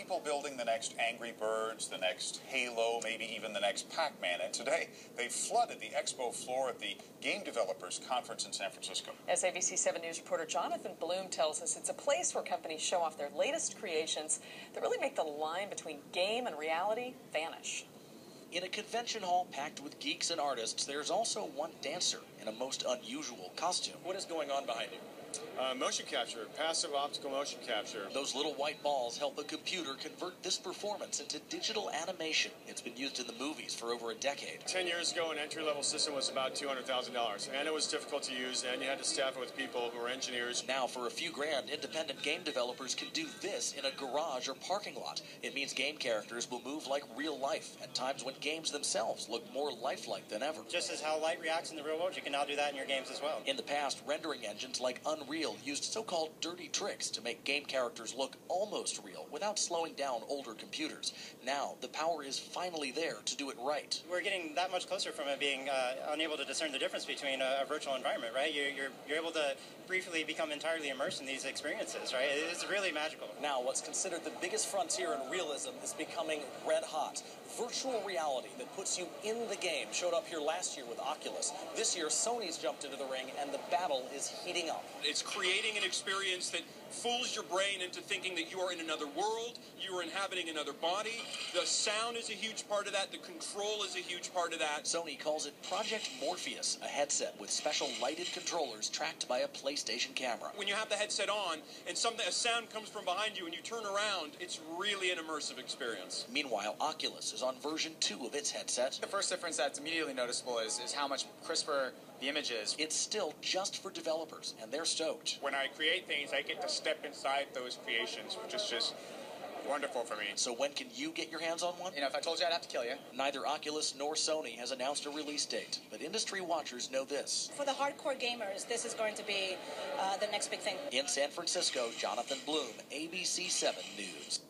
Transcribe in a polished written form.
people building the next Angry Birds, the next Halo, maybe even the next Pac-Man. And today, they flooded the expo floor at the Game Developers Conference in San Francisco. As ABC 7 News reporter Jonathan Bloom tells us, it's a place where companies show off their latest creations that really make the line between game and reality vanish. In a convention hall packed with geeks and artists, there's also one dancer in a most unusual costume. What is going on behind you? Motion capture, passive optical motion capture. Those little white balls help a computer convert this performance into digital animation. It's been used in the movies for over a decade. 10 years ago, an entry-level system was about $200,000, and it was difficult to use, and you had to staff it with people who were engineers. Now, for a few grand, independent game developers can do this in a garage or parking lot. It means game characters will move like real life at times when games themselves look more lifelike than ever. Just as how light reacts in the real world, you can now do that in your games as well. In the past, rendering engines like Unreal used so-called dirty tricks to make game characters look almost real without slowing down older computers. Now, the power is finally there to do it right. We're getting that much closer from it being unable to discern the difference between a virtual environment, right? You're able to briefly become entirely immersed in these experiences, right? It's really magical. Now, what's considered the biggest frontier in realism is becoming red hot. Virtual reality that puts you in the game showed up here last year with Oculus. This year, Sony's jumped into the ring, and the battle is heating up. It's creating an experience that fools your brain into thinking that you are in another world, you are inhabiting another body. The sound is a huge part of that. The control is a huge part of that. Sony calls it Project Morpheus, a headset with special lighted controllers tracked by a PlayStation camera. When you have the headset on and a sound comes from behind you and you turn around, it's really an immersive experience. Meanwhile, Oculus is on version 2 of its headset. The first difference that's immediately noticeable is how much crisper the image is. It's still just for developers, and they're stoked. When I create things, I get to step inside those creations, which is just wonderful for me. So when can you get your hands on one? You know, if I told you, I'd have to kill you. Neither Oculus nor Sony has announced a release date, but industry watchers know this. For the hardcore gamers, this is going to be the next big thing. In San Francisco, Jonathan Bloom, ABC 7 News.